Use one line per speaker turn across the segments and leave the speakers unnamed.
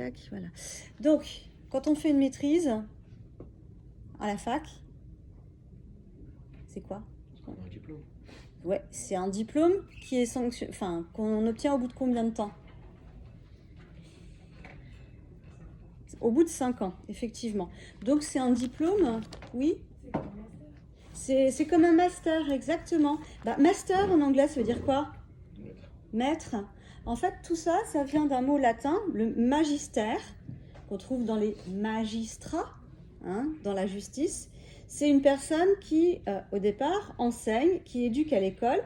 tac, voilà. Donc, quand on fait une maîtrise à la fac, c'est quoi?
Un diplôme.
Ouais, c'est un diplôme qui est qu'on obtient au bout de combien de temps? Au bout de 5 ans, effectivement. Donc c'est un diplôme, oui? C'est comme un master, exactement. Bah, master en anglais, ça veut dire quoi? Maître. En fait, tout ça, ça vient d'un mot latin, le magister, qu'on trouve dans les magistrats, hein, dans la justice. C'est une personne qui, au départ, enseigne, qui éduque à l'école,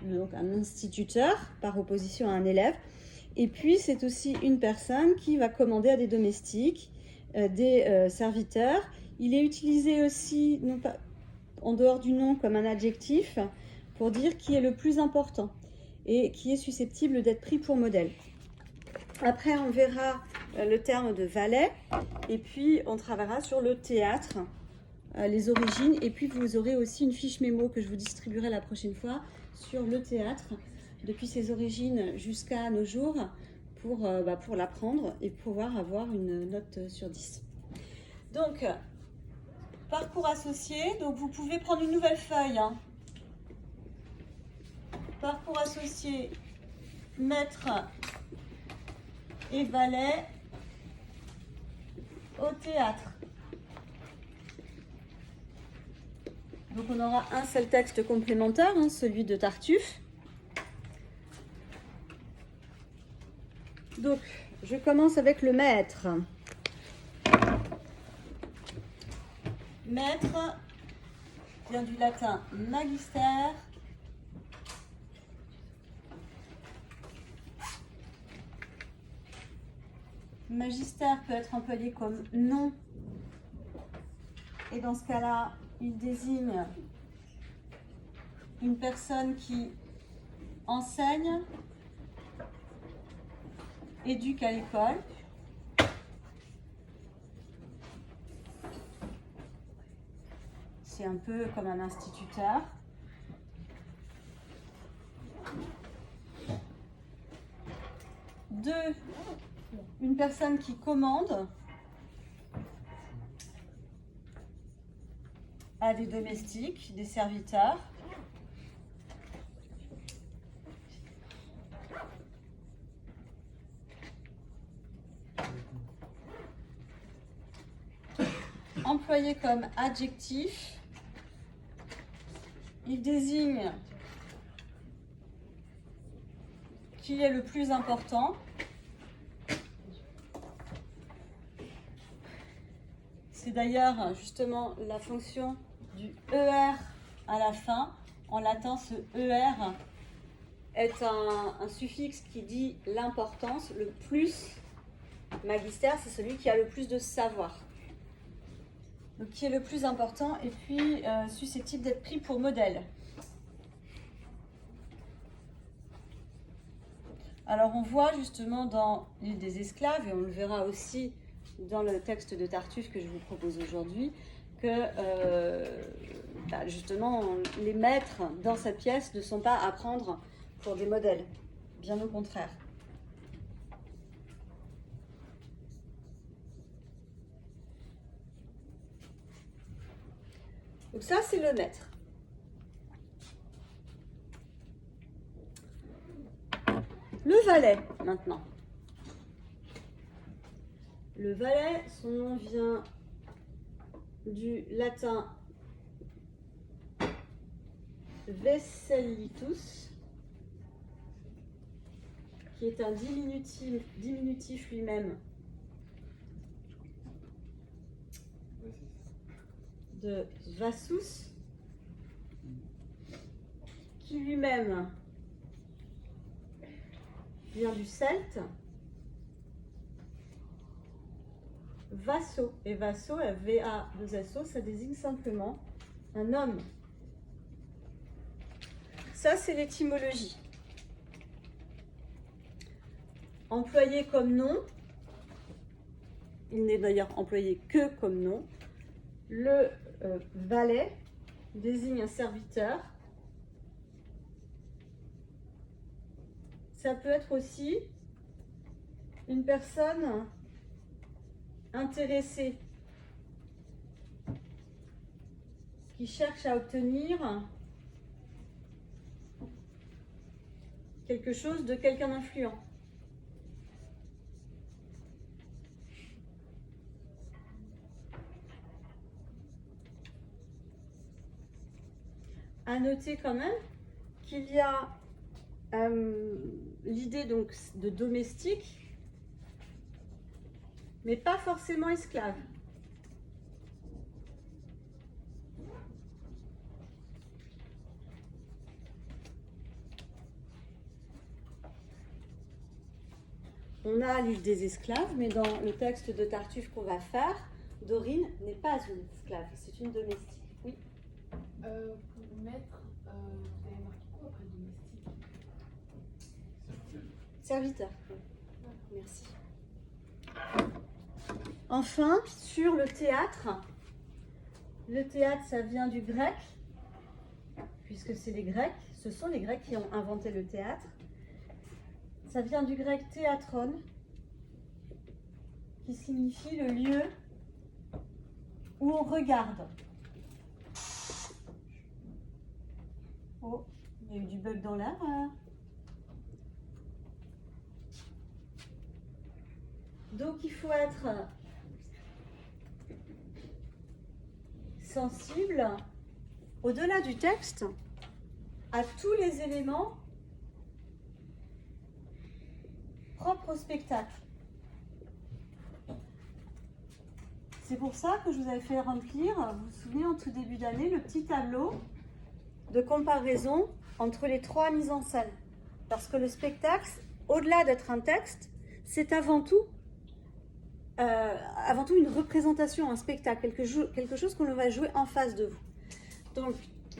donc un instituteur par opposition à un élève. Et puis, c'est aussi une personne qui va commander à des domestiques, des serviteurs. Il est utilisé aussi, non pas en dehors du nom, comme un adjectif pour dire qui est le plus important et qui est susceptible d'être pris pour modèle. Après, on verra le terme de valet et puis on travaillera sur le théâtre, les origines. Et puis, vous aurez aussi une fiche mémo que je vous distribuerai la prochaine fois sur le théâtre, depuis ses origines jusqu'à nos jours, pour l'apprendre et pouvoir avoir une note sur 10. Donc, parcours associé. Donc, vous pouvez prendre une nouvelle feuille. Hein. Parcours associé, maître et valet au théâtre. Donc, on aura un seul texte complémentaire, hein, celui de Tartuffe. Donc, je commence avec le maître. Maître vient du latin magister. Magister peut être employé comme nom. Et dans ce cas-là, il désigne une personne qui enseigne, éduque à l'école. C'est un peu comme un instituteur. Deux, une personne qui commande à des domestiques, des serviteurs. Employé comme adjectif, il désigne qui est le plus important. C'est d'ailleurs justement la fonction du ER à la fin. En latin, ce ER est un suffixe qui dit l'importance, le plus. Magister, c'est celui qui a le plus de savoir. Donc, qui est le plus important et puis susceptible d'être pris pour modèle. Alors, on voit justement dans l'île des esclaves, et on le verra aussi dans le texte de Tartuffe que je vous propose aujourd'hui, que justement, les maîtres dans cette pièce ne sont pas à prendre pour des modèles, bien au contraire. Donc ça, c'est le maître. Le valet, maintenant. Le valet, son nom vient du latin Vesellitus, qui est un diminutif lui-même de Vassus, qui lui-même vient du celte. Vasso, et vasso, V-A-2-S-O, ça désigne simplement un homme. Ça, c'est l'étymologie. Employé comme nom, il n'est d'ailleurs employé que comme nom. Le valet désigne un serviteur. Ça peut être aussi une personne intéressé, qui cherche à obtenir quelque chose de quelqu'un d'influent. À noter quand même qu'il y a l'idée donc de domestique, mais pas forcément esclave. On a l'île des esclaves, mais dans le texte de Tartuffe qu'on va faire, Dorine n'est pas une esclave, c'est une domestique. Oui.
Pour mettre, vous avez marqué quoi après domestique?
Serviteur. Merci. Enfin, sur le théâtre, ça vient du grec, puisque c'est les Grecs, ce sont les Grecs qui ont inventé le théâtre. Ça vient du grec théatron, qui signifie le lieu où on regarde. Oh, il y a eu du bug dans l'air. Donc il faut être sensible, au-delà du texte, à tous les éléments propres au spectacle. C'est pour ça que je vous avais fait remplir, vous vous souvenez, en tout début d'année, le petit tableau de comparaison entre les trois mises en scène. Parce que le spectacle, au-delà d'être un texte, c'est avant tout une représentation, un spectacle, quelque chose qu'on va jouer en face de vous. Donc,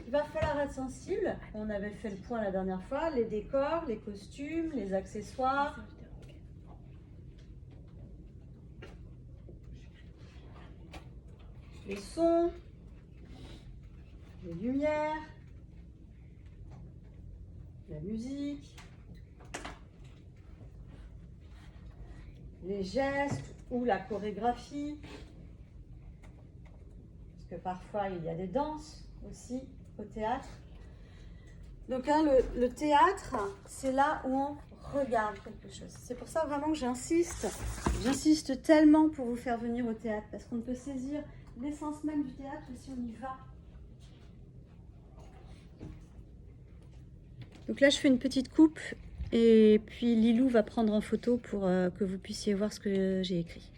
il va falloir être sensible. On avait fait le point la dernière fois, les décors, les costumes, les accessoires. Les sons, les lumières, la musique, les gestes ou la chorégraphie, parce que parfois il y a des danses aussi au théâtre. Donc hein, le théâtre, c'est là où on regarde quelque chose. C'est pour ça vraiment que j'insiste tellement pour vous faire venir au théâtre, parce qu'on peut saisir l'essence même du théâtre si on y va. Donc là, je fais une petite coupe et puis Lilou va prendre en photo pour que vous puissiez voir ce que j'ai écrit.